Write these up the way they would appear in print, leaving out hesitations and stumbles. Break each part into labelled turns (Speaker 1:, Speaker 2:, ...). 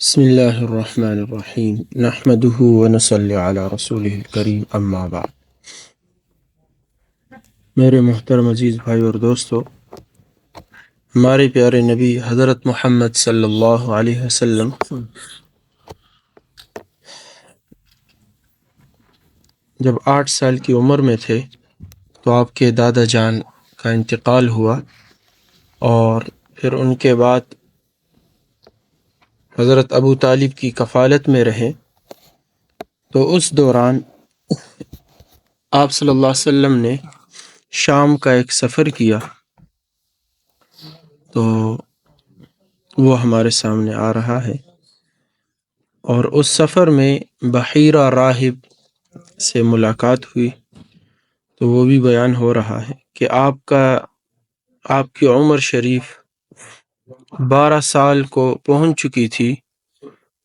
Speaker 1: بسم اللہ الرحمن الرحیم نحمده ونصلی علی رسولہ الکریم اما بعد۔ میرے محترم عزیز بھائی اور دوستو، ہمارے پیارے نبی حضرت محمد صلی اللہ علیہ وسلم جب 8 سال کی عمر میں تھے تو آپ کے دادا جان کا انتقال ہوا، اور پھر ان کے بعد حضرت ابو طالب کی کفالت میں رہے۔ تو اس دوران آپ صلی اللہ علیہ وسلم نے شام کا ایک سفر کیا، تو وہ ہمارے سامنے آ رہا ہے، اور اس سفر میں بحیرہ راہب سے ملاقات ہوئی، تو وہ بھی بیان ہو رہا ہے کہ آپ کی عمر شریف 12 سال کو پہنچ چکی تھی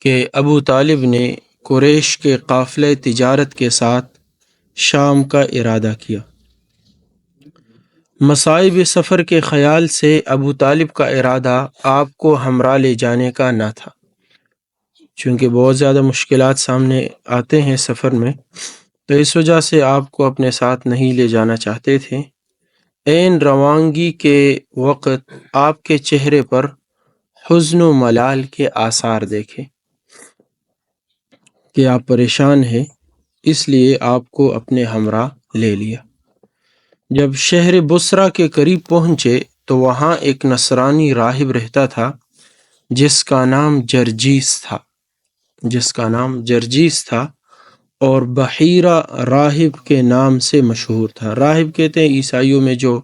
Speaker 1: کہ ابو طالب نے قریش کے قافلے تجارت کے ساتھ شام کا ارادہ کیا۔ مصائب سفر کے خیال سے ابو طالب کا ارادہ آپ کو ہمراہ لے جانے کا نہ تھا، چونکہ بہت زیادہ مشکلات سامنے آتے ہیں سفر میں، تو اس وجہ سے آپ کو اپنے ساتھ نہیں لے جانا چاہتے تھے۔ عین روانگی کے وقت آپ کے چہرے پر حزن و ملال کے آثار دیکھے کہ آپ پریشان ہیں، اس لیے آپ کو اپنے ہمراہ لے لیا۔ جب شہر بصرہ کے قریب پہنچے تو وہاں ایک نصرانی راہب رہتا تھا جس کا نام جرجیس تھا اور بحیرہ راہب کے نام سے مشہور تھا۔ راہب کہتے ہیں عیسائیوں میں جو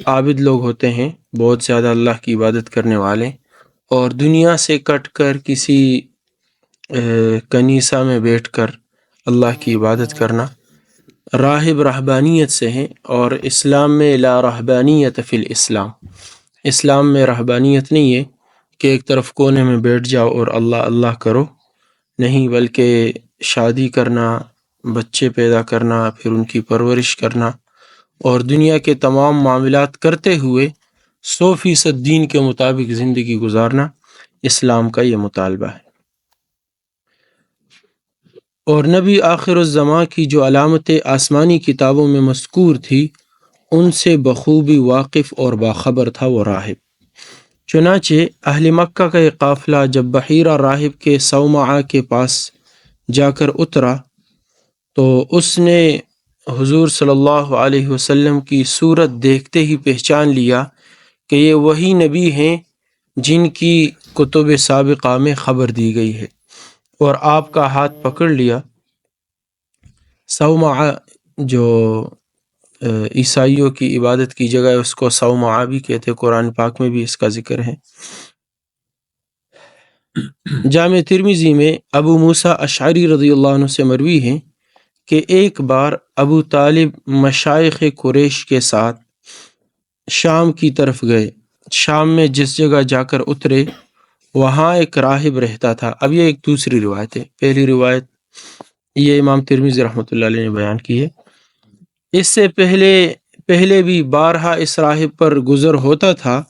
Speaker 1: عابد لوگ ہوتے ہیں، بہت زیادہ اللہ کی عبادت کرنے والے، اور دنیا سے کٹ کر کسی کنیسہ میں بیٹھ کر اللہ کی عبادت کرنا۔ راہب رہبانیت سے ہیں، اور اسلام میں لا رہبانیت فی الاسلام، اسلام میں رہبانیت نہیں ہے کہ ایک طرف کونے میں بیٹھ جاؤ اور اللہ اللہ کرو، نہیں، بلکہ شادی کرنا، بچے پیدا کرنا، پھر ان کی پرورش کرنا، اور دنیا کے تمام معاملات کرتے ہوئے 100% دین کے مطابق زندگی گزارنا اسلام کا یہ مطالبہ ہے۔ اور نبی آخر الزماں کی جو علامتیں آسمانی کتابوں میں مذکور تھی، ان سے بخوبی واقف اور باخبر تھا وہ راہب۔ چنانچہ اہل مکہ کا ایک قافلہ جب بحیرہ راہب کے صومعہ کے پاس جا کر اترا تو اس نے حضور صلی اللہ علیہ وسلم کی صورت دیکھتے ہی پہچان لیا کہ یہ وہی نبی ہیں جن کی کتب سابقہ میں خبر دی گئی ہے، اور آپ کا ہاتھ پکڑ لیا۔ صومعہ جو عیسائیوں کی عبادت کی جگہ ہے، اس کو صومعہ بھی کہتے، قرآن پاک میں بھی اس کا ذکر ہے۔ جامع ترمذی میں ابو موسیٰ اشعری رضی اللہ عنہ سے مروی ہے کہ ایک بار ابو طالب مشائخ قریش کے ساتھ شام کی طرف گئے۔ شام میں جس جگہ جا کر اترے وہاں ایک راہب رہتا تھا۔ اب یہ ایک دوسری روایت ہے، پہلی روایت یہ امام ترمذی رحمۃ اللہ علیہ نے بیان کی ہے۔ اس سے پہلے بھی بارہا اس راہب پر گزر ہوتا تھا،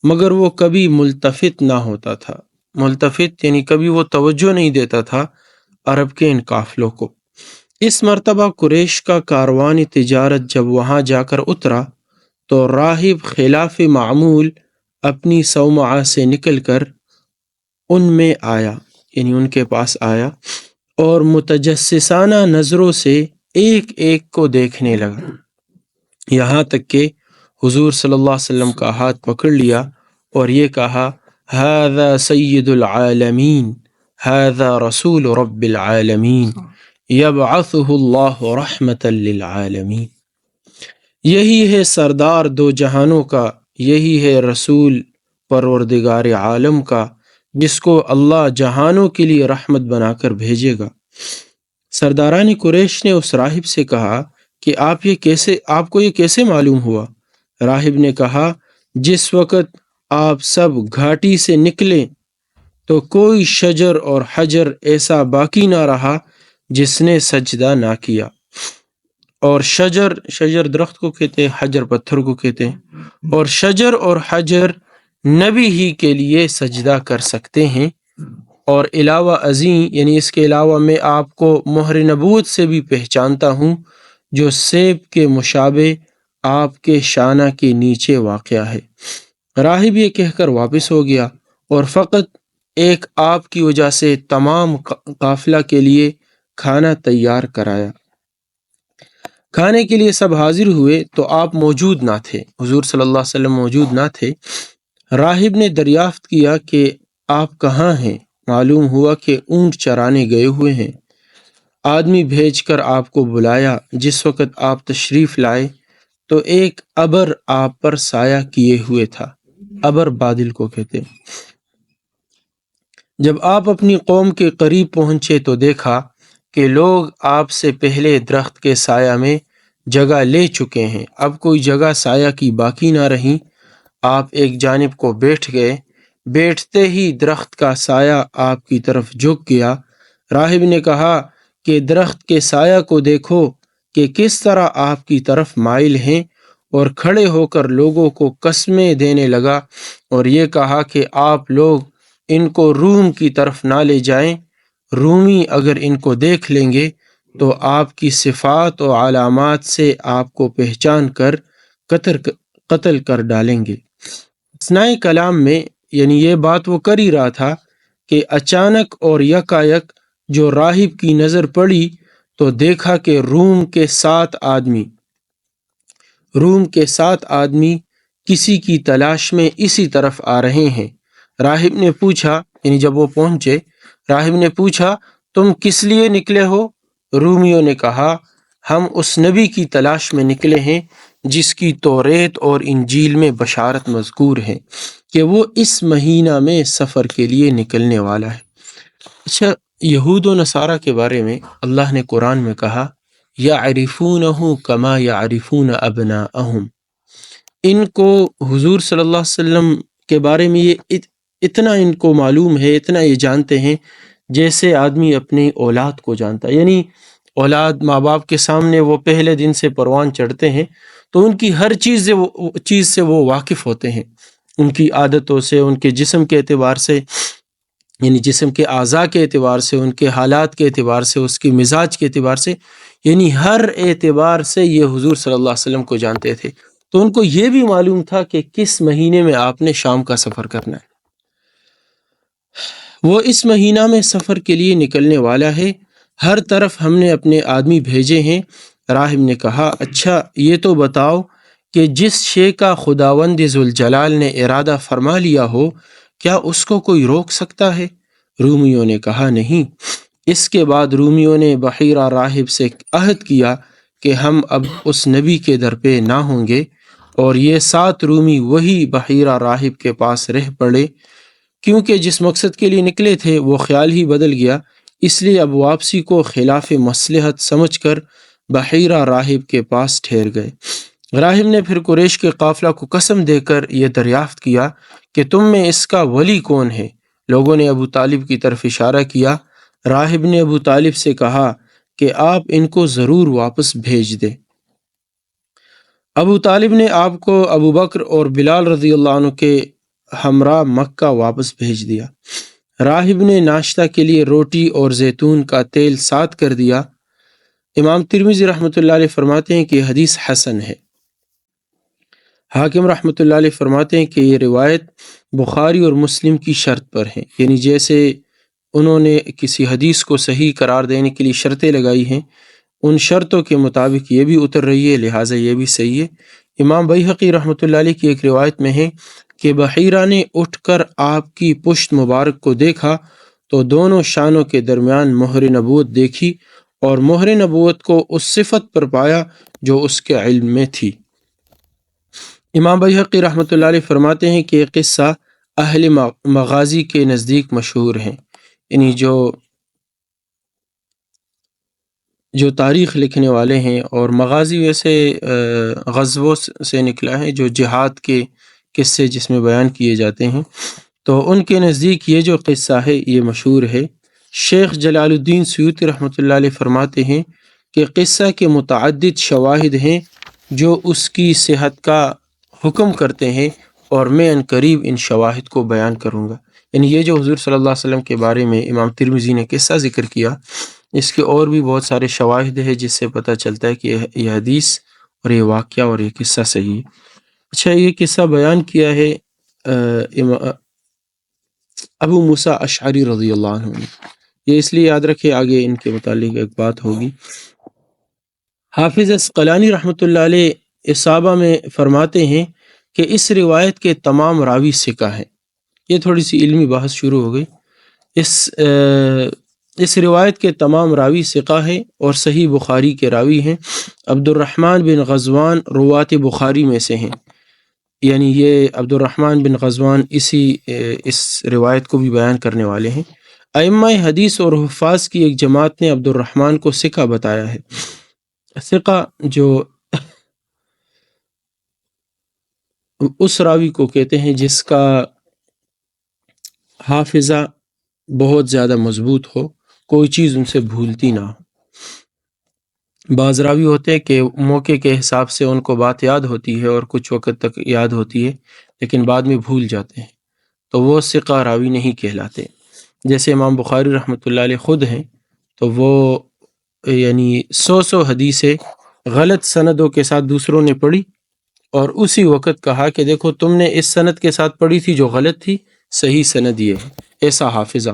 Speaker 1: مگر وہ کبھی ملتفت نہ ہوتا تھا۔ ملتفت یعنی کبھی وہ توجہ نہیں دیتا تھا عرب کے ان قافلوں کو۔ اس مرتبہ قریش کا کاروان تجارت جب وہاں جا کر اترا تو راہب خلاف معمول اپنی صومعہ سے نکل کر ان میں آیا، یعنی ان کے پاس آیا، اور متجسسانہ نظروں سے ایک ایک کو دیکھنے لگا، یہاں تک کہ حضور صلی اللہ علیہ وسلم کا ہاتھ پکڑ لیا اور یہ کہا، ھذا سید العالمین، ھذا رسول رب العالمین، یبعثہ اللہ رحمۃ للعالمین۔ یہی ہے سردار دو جہانوں کا، یہی ہے رسول پروردگار عالم کا، جس کو اللہ جہانوں کے لیے رحمت بنا کر بھیجے گا۔ سرداران قریش نے اس راہب سے کہا کہ آپ کو یہ کیسے معلوم ہوا؟ راہب نے کہا، جس وقت آپ سب گھاٹی سے نکلے تو کوئی شجر اور حجر ایسا باقی نہ رہا جس نے سجدہ نہ کیا، اور شجر درخت کو کہتے ہیں، حجر پتھر کو کہتے ہیں، اور شجر اور حجر نبی ہی کے لیے سجدہ کر سکتے ہیں، اور علاوہ ازیں یعنی اس کے علاوہ میں آپ کو مہر نبوت سے بھی پہچانتا ہوں جو سیب کے مشابہ آپ کے شانہ کے نیچے واقع ہے۔ راہب یہ کہہ کر واپس ہو گیا اور فقط ایک آپ کی وجہ سے تمام قافلہ کے لیے کھانا تیار کرایا۔ کھانے کے لیے سب حاضر ہوئے تو آپ موجود نہ تھے، حضور صلی اللہ علیہ وسلم موجود نہ تھے۔ راہب نے دریافت کیا کہ آپ کہاں ہیں؟ معلوم ہوا کہ اونٹ چرانے گئے ہوئے ہیں۔ آدمی بھیج کر آپ کو بلایا۔ جس وقت آپ تشریف لائے تو ایک ابر آپ پر سایہ کیے ہوئے تھا۔ ابر بادل کو کہتے ہیں۔ جب آپ اپنی قوم کے قریب پہنچے تو دیکھا کہ لوگ آپ سے پہلے درخت کے سایہ میں جگہ لے چکے ہیں، اب کوئی جگہ سایہ کی باقی نہ رہی۔ آپ ایک جانب کو بیٹھ گئے، بیٹھتے ہی درخت کا سایہ آپ کی طرف جھک گیا۔ راہب نے کہا کہ درخت کے سایہ کو دیکھو کہ کس طرح آپ کی طرف مائل ہیں، اور کھڑے ہو کر لوگوں کو قسمیں دینے لگا اور یہ کہا کہ آپ لوگ ان کو روم کی طرف نہ لے جائیں، رومی اگر ان کو دیکھ لیں گے تو آپ کی صفات و علامات سے آپ کو پہچان کر قتل کر ڈالیں گے۔ اثناء کلام میں یعنی یہ بات وہ کر ہی رہا تھا کہ اچانک اور یکایک جو راہب کی نظر پڑی تو دیکھا کہ روم کے 7 آدمی کسی کی تلاش میں اسی طرف آ رہے ہیں۔ راہب نے پوچھا، یعنی جب وہ پہنچے، راہب نے پوچھا تم کس لیے نکلے ہو؟ رومیوں نے کہا ہم اس نبی کی تلاش میں نکلے ہیں جس کی توریت اور انجیل میں بشارت مذکور ہے کہ وہ اس مہینہ میں سفر کے لیے نکلنے والا ہے۔ اچھا، یہود و نصارہ کے بارے میں اللہ نے قرآن میں کہا یعرفونہ کما یعرفون ابناءہم، ان کو حضور صلی اللہ علیہ وسلم کے بارے میں یہ اتنا ان کو معلوم ہے، اتنا یہ جانتے ہیں جیسے آدمی اپنی اولاد کو جانتا ہے۔ یعنی اولاد ماں باپ کے سامنے وہ پہلے دن سے پروان چڑھتے ہیں تو ان کی ہر چیز سے وہ واقف ہوتے ہیں، ان کی عادتوں سے، ان کے جسم کے اعتبار سے، یعنی جسم کے اعضاء کے اعتبار سے، ان کے حالات کے اعتبار سے، اس کی مزاج کے اعتبار سے، یعنی ہر اعتبار سے یہ حضور صلی اللہ علیہ وسلم کو جانتے تھے۔ تو ان کو یہ بھی معلوم تھا کہ کس مہینے میں آپ نے شام کا سفر کرنا ہے۔ وہ اس مہینہ میں سفر کے لیے نکلنے والا ہے، ہر طرف ہم نے اپنے آدمی بھیجے ہیں۔ راہب نے کہا اچھا یہ تو بتاؤ کہ جس شے کا خداوند ذوالجلال نے ارادہ فرما لیا ہو کیا اس کو کوئی روک سکتا ہے؟ رومیوں نے کہا نہیں۔ اس کے بعد رومیوں نے بحیرہ راہب سے عہد کیا کہ ہم اب اس نبی کے در پہ نہ ہوں گے، اور یہ 7 رومی وہی بحیرہ راہب کے پاس رہ پڑے، کیونکہ جس مقصد کے لیے نکلے تھے وہ خیال ہی بدل گیا، اس لیے اب واپسی کو خلاف مصلحت سمجھ کر بحیرہ راہب کے پاس ٹھہر گئے۔ راہب نے پھر قریش کے قافلہ کو قسم دے کر یہ دریافت کیا کہ تم میں اس کا ولی کون ہے؟ لوگوں نے ابو طالب کی طرف اشارہ کیا۔ راہب نے ابو طالب سے کہا کہ آپ ان کو ضرور واپس بھیج دیں۔ ابو طالب نے آپ کو ابو بکر اور بلال رضی اللہ عنہ کے ہمراہ مکہ واپس بھیج دیا۔ راہب نے ناشتہ کے لیے روٹی اور زیتون کا تیل ساتھ کر دیا۔ امام ترمذی رحمۃ اللہ علیہ فرماتے ہیں کہ یہ حدیث حسن ہے۔ حاکم رحمۃ اللہ علیہ فرماتے ہیں کہ یہ روایت بخاری اور مسلم کی شرط پر ہے، یعنی جیسے انہوں نے کسی حدیث کو صحیح قرار دینے کے لیے شرطیں لگائی ہیں، ان شرطوں کے مطابق یہ بھی اتر رہی ہے، لہٰذا یہ بھی صحیح ہے۔ امام بیہقی رحمۃ اللہ علیہ کی ایک روایت میں ہے کہ بحیرہ نے اٹھ کر آپ کی پشت مبارک کو دیکھا تو دونوں شانوں کے درمیان مہر نبوت دیکھی اور مہر نبوت کو اس صفت پر پایا جو اس کے علم میں تھی۔ امام بیہقی رحمۃ اللہ علیہ فرماتے ہیں کہ یہ قصہ اہل مغازی کے نزدیک مشہور ہیں، یعنی جو تاریخ لکھنے والے ہیں، اور مغازی ویسے غزووں سے نکلا ہے، جو جہاد کے قصے جس میں بیان کیے جاتے ہیں، تو ان کے نزدیک یہ جو قصہ ہے یہ مشہور ہے۔ شیخ جلال الدین سیوطی رحمۃ اللہ علیہ فرماتے ہیں کہ قصہ کے متعدد شواہد ہیں جو اس کی صحت کا حکم کرتے ہیں، اور میں عنقریب ان شواہد کو بیان کروں گا۔ یعنی یہ جو حضور صلی اللہ علیہ وسلم کے بارے میں امام ترمذی نے قصہ ذکر کیا، اس کے اور بھی بہت سارے شواہد ہیں جس سے پتہ چلتا ہے کہ یہ حدیث اور یہ واقعہ اور یہ قصہ صحیح ہے۔ اچھا، یہ قصہ بیان کیا ہے ابو موسیٰ اشعری رضی اللہ عنہ نے۔ یہ اس لیے یاد رکھے، آگے ان کے متعلق ایک بات ہوگی۔ حافظ عسقلانی رحمۃ اللہ علیہ اصابہ میں فرماتے ہیں کہ اس روایت کے تمام راوی ثقہ ہیں۔ یہ تھوڑی سی علمی بحث شروع ہو گئی۔ اس روایت کے تمام راوی ثقہ ہیں اور صحیح بخاری کے راوی ہیں۔ عبد الرحمن بن غزوان روات بخاری میں سے ہیں، یعنی یہ عبد الرحمن بن غزوان اس روایت کو بھی بیان کرنے والے ہیں۔ ائمہ حدیث اور حفاظ کی ایک جماعت نے عبد الرحمن کو ثقہ بتایا ہے۔ ثقہ جو اس راوی کو کہتے ہیں جس کا حافظہ بہت زیادہ مضبوط ہو، کوئی چیز ان سے بھولتی نہ ہو۔ بعض راوی ہوتے ہیں کہ موقع کے حساب سے ان کو بات یاد ہوتی ہے اور کچھ وقت تک یاد ہوتی ہے لیکن بعد میں بھول جاتے ہیں، تو وہ ثقہ راوی نہیں کہلاتے۔ جیسے امام بخاری رحمۃ اللہ علیہ خود ہیں، تو وہ یعنی 100 حدیثیں غلط سندوں کے ساتھ دوسروں نے پڑھی اور اسی وقت کہا کہ دیکھو تم نے اس سند کے ساتھ پڑھی تھی جو غلط تھی، صحیح سند یہ ہے، ایسا حافظہ۔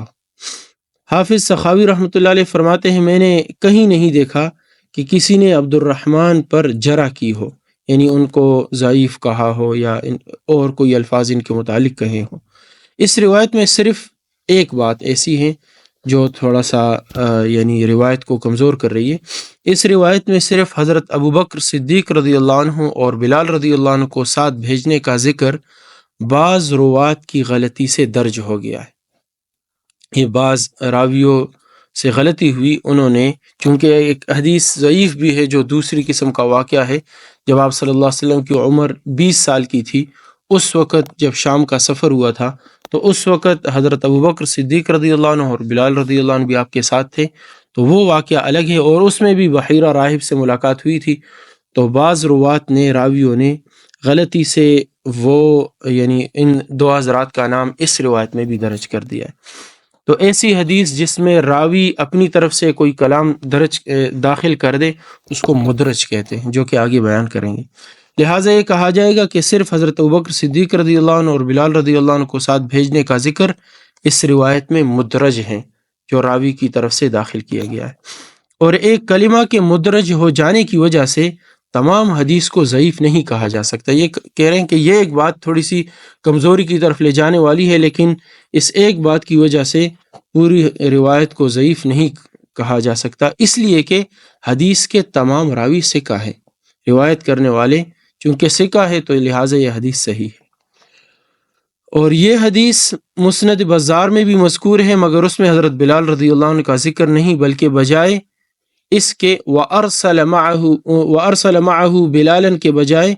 Speaker 1: حافظ سخاوی رحمۃ اللہ علیہ فرماتے ہیں میں نے کہیں نہیں دیکھا کہ کسی نے عبد الرحمن پر جرح کی ہو، یعنی ان کو ضعیف کہا ہو یا اور کوئی الفاظ ان کے متعلق کہے ہوں۔ اس روایت میں صرف ایک بات ایسی ہے جو تھوڑا سا یعنی روایت کو کمزور کر رہی ہے۔ اس روایت میں صرف حضرت ابوبکر صدیق رضی اللہ عنہ اور بلال رضی اللہ عنہ کو ساتھ بھیجنے کا ذکر بعض روات کی غلطی سے درج ہو گیا ہے۔ یہ بعض راویوں سے غلطی ہوئی، انہوں نے، چونکہ ایک حدیث ضعیف بھی ہے جو دوسری قسم کا واقعہ ہے، جب آپ صلی اللہ علیہ وسلم کی عمر 20 سال کی تھی، اس وقت جب شام کا سفر ہوا تھا تو اس وقت حضرت ابوبکر صدیق رضی اللہ عنہ اور بلال رضی اللہ عنہ بھی آپ کے ساتھ تھے، تو وہ واقعہ الگ ہے اور اس میں بھی بحیرہ راہب سے ملاقات ہوئی تھی۔ تو بعض روات نے، راویوں نے غلطی سے وہ یعنی ان دو حضرات کا نام اس روایت میں بھی درج کر دیا ہے۔ تو ایسی حدیث جس میں راوی اپنی طرف سے کوئی کلام داخل کر دے اس کو مدرج کہتے ہیں، جو کہ آگے بیان کریں گے۔ لہٰذا یہ کہا جائے گا کہ صرف حضرت ابوبکر صدیق رضی اللہ عنہ اور بلال رضی اللہ عنہ کو ساتھ بھیجنے کا ذکر اس روایت میں مدرج ہیں، جو راوی کی طرف سے داخل کیا گیا ہے۔ اور ایک کلمہ کے مدرج ہو جانے کی وجہ سے تمام حدیث کو ضعیف نہیں کہا جا سکتا۔ یہ کہہ رہے ہیں کہ یہ ایک بات تھوڑی سی کمزوری کی طرف لے جانے والی ہے، لیکن اس ایک بات کی وجہ سے پوری روایت کو ضعیف نہیں کہا جا سکتا، اس لیے کہ حدیث کے تمام راوی ثقہ ہیں، روایت کرنے والے چونکہ ثقہ ہے تو لہٰذا یہ حدیث صحیح ہے۔ اور یہ حدیث مسند بزار میں بھی مذکور ہے، مگر اس میں حضرت بلال رضی اللہ عنہ کا ذکر نہیں، بلکہ بجائے اس کے وَأَرْسَلَ مَعَهُ بِلَالًا کے بجائے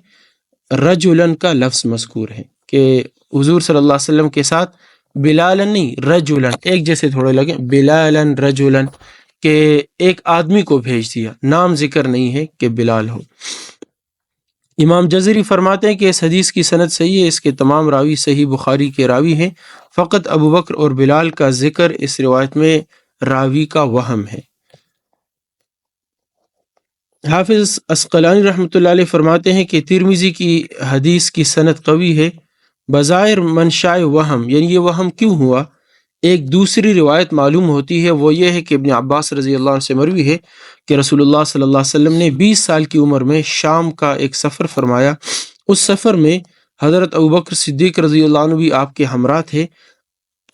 Speaker 1: رَجُلًا کا لفظ مذکور ہے کہ حضور صلی اللہ علیہ وسلم کے ساتھ بلالًا نہیں رجلاً، ایک جیسے تھوڑے لگے، بلالًا رجلاً، کہ ایک آدمی کو بھیج دیا، نام ذکر نہیں ہے کہ بلال ہو۔ امام جزری فرماتے ہیں کہ اس حدیث کی سند صحیح ہے، اس کے تمام راوی صحیح بخاری کے راوی ہیں، فقط ابوبکر اور بلال کا ذکر اس روایت میں راوی کا وہم ہے۔ حافظ عسقلانی رحمۃ اللہ علیہ فرماتے ہیں کہ ترمذی کی حدیث کی سند قوی ہے، بظاہر منشاء وہم، یعنی یہ وہم کیوں ہوا؟ ایک دوسری روایت معلوم ہوتی ہے، وہ یہ ہے کہ ابن عباس رضی اللہ عنہ سے مروی ہے کہ رسول اللہ صلی اللہ علیہ وسلم نے 20 سال کی عمر میں شام کا ایک سفر فرمایا، اس سفر میں حضرت ابوبکر صدیق رضی اللہ عنہ بھی آپ کے ہمراہ تھے۔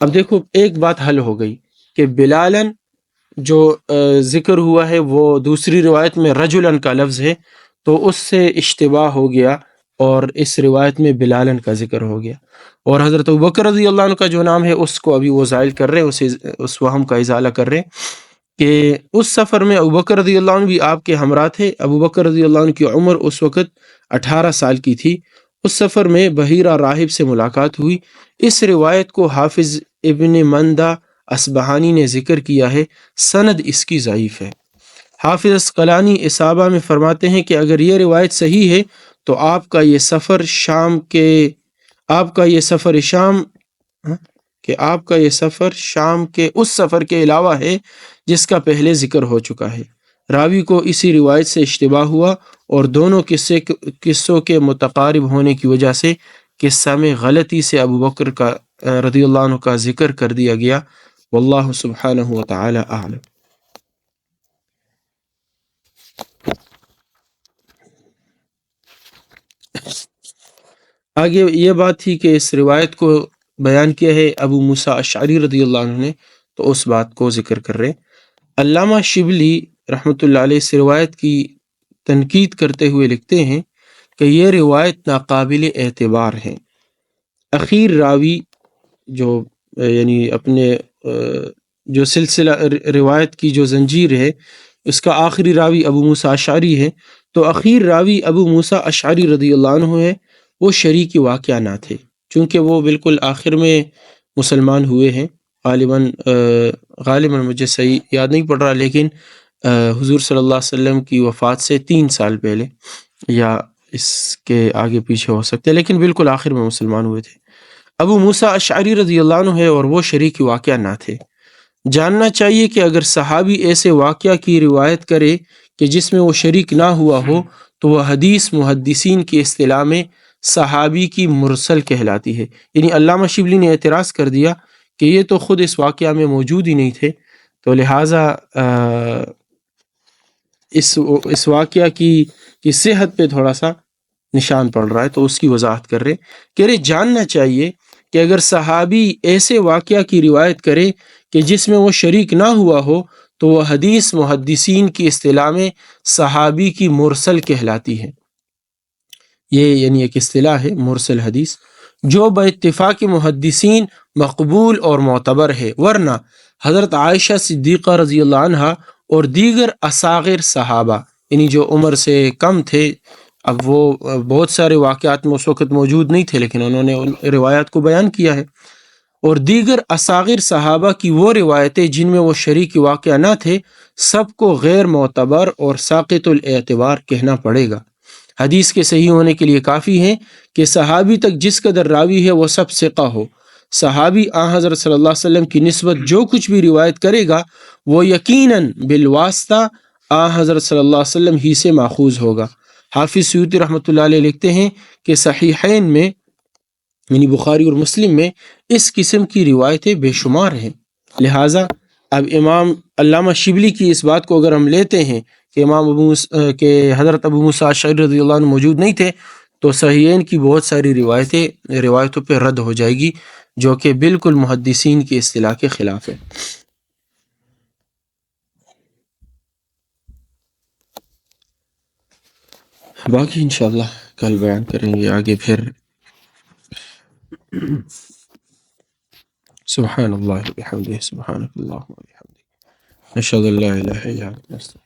Speaker 1: اب دیکھو ایک بات حل ہو گئی کہ بلالن جو ذکر ہوا ہے وہ دوسری روایت میں رجلن کا لفظ ہے، تو اس سے اشتباہ ہو گیا اور اس روایت میں بلالن کا ذکر ہو گیا، اور حضرت ابوبکر رضی اللہ عنہ کا جو نام ہے اس کو ابھی وہ زائل کر رہے ہیں، اس وہم کا ازالہ کر رہے ہیں کہ اس سفر میں ابوبکر رضی اللہ عنہ بھی آپ کے ہمراہ تھے۔ ابوبکر رضی اللہ عنہ کی عمر اس وقت 18 سال کی تھی۔ اس سفر میں بحیرہ راہب سے ملاقات ہوئی۔ اس روایت کو حافظ ابن مندہ اصبہانی نے ذکر کیا ہے، سند اس کی ضعیف ہے۔ حافظ عسقلانی اصابہ میں فرماتے ہیں کہ اگر یہ روایت صحیح ہے تو آپ کا یہ سفر شام کہ آپ کا یہ سفر شام کے اس سفر کے علاوہ ہے جس کا پہلے ذکر ہو چکا ہے۔ راوی کو اسی روایت سے اشتباہ ہوا اور دونوں قصوں کے متقارب ہونے کی وجہ سے قصہ میں غلطی سے ابو بکر کا رضی اللہ عنہ کا ذکر کر دیا گیا۔ واللہ سبحانہ وتعالی اعلم۔ آگے یہ بات تھی کہ اس روایت کو بیان کیا ہے ابو موسیٰ اشعری رضی اللہ عنہ نے، تو اس بات کو ذکر کر رہے۔ علامہ شبلی رحمۃ اللہ علیہ اس روایت کی تنقید کرتے ہوئے لکھتے ہیں کہ یہ روایت ناقابل اعتبار ہے۔ اخیر راوی جو یعنی اپنے جو سلسلہ روایت کی جو زنجیر ہے اس کا آخری راوی ابو موسیٰ اشعری ہے، تو اخیر راوی ابو موسیٰ اشعری رضی اللہ عنہ ہے، وہ شریک واقعہ نہ تھے، چونکہ وہ بالکل آخر میں مسلمان ہوئے ہیں۔ غالباً مجھے صحیح یاد نہیں پڑ رہا، لیکن حضور صلی اللہ علیہ وسلم کی وفات سے 3 سال پہلے یا اس کے آگے پیچھے ہو سکتے ہیں، لیکن بالکل آخر میں مسلمان ہوئے تھے۔ ابو موسیٰ اشعری رضی اللہ عنہ ہے اور وہ شریک واقعہ نہ تھے۔ جاننا چاہیے کہ اگر صحابی ایسے واقعہ کی روایت کرے کہ جس میں وہ شریک نہ ہوا ہو تو وہ حدیث محدثین کی اصطلاح میں صحابی کی مرسل کہلاتی ہے۔ یعنی علامہ شبلی نے اعتراض کر دیا کہ یہ تو خود اس واقعہ میں موجود ہی نہیں تھے، تو لہٰذا اس واقعہ کی صحت پہ تھوڑا سا نشان پڑ رہا ہے، تو اس کی وضاحت کر رہے کہ جاننا چاہیے کہ اگر صحابی ایسے واقعہ کی روایت کرے کہ جس میں وہ شریک نہ ہوا ہو تو وہ حدیث محدثین کی اصطلاح میں صحابی کی مرسل کہلاتی ہے۔ یہ یعنی ایک اصطلاح ہے مرسل حدیث، جو باتفاق محدثین مقبول اور معتبر ہے، ورنہ حضرت عائشہ صدیقہ رضی اللہ عنہا اور دیگر اصاغر صحابہ، یعنی جو عمر سے کم تھے، اب وہ بہت سارے واقعات میں اس وقت موجود نہیں تھے لیکن انہوں نے ان روایات کو بیان کیا ہے، اور دیگر اصاغر صحابہ کی وہ روایتیں جن میں وہ شریک واقعہ نہ تھے، سب کو غیر معتبر اور ساقط الاعتبار کہنا پڑے گا۔ حدیث کے صحیح ہونے کے لیے کافی ہے کہ صحابی تک جس قدر راوی ہے وہ سب ثقہ ہو۔ صحابی حضرت صلی اللہ علیہ وسلم کی نسبت جو کچھ بھی روایت کرے گا وہ یقیناً بالواسطہ حضرت صلی اللہ علیہ وسلم ہی سے ماخوذ ہوگا۔ حافظ سیوطی رحمۃ اللہ علیہ لکھتے ہیں کہ صحیحین میں یعنی بخاری اور مسلم میں اس قسم کی روایتیں بے شمار ہیں۔ لہٰذا اب امام علامہ شبلی کی اس بات کو اگر ہم لیتے ہیں کہ کہ حضرت ابو موسیٰ اشعری رضی اللہ عنہ موجود نہیں تھے، تو صحیحین کی بہت ساری روایتوں پہ رد ہو جائے گی، جو کہ بالکل محدثین کی اصطلاح کے خلاف ہے۔ باقی انشاءاللہ کل بیان کریں گے آگے پھر۔ سبحان اللہ وبحمدہ، سبحانک اللہم وبحمدک، نشہد ان لا الہ الا انت، نستغفرک۔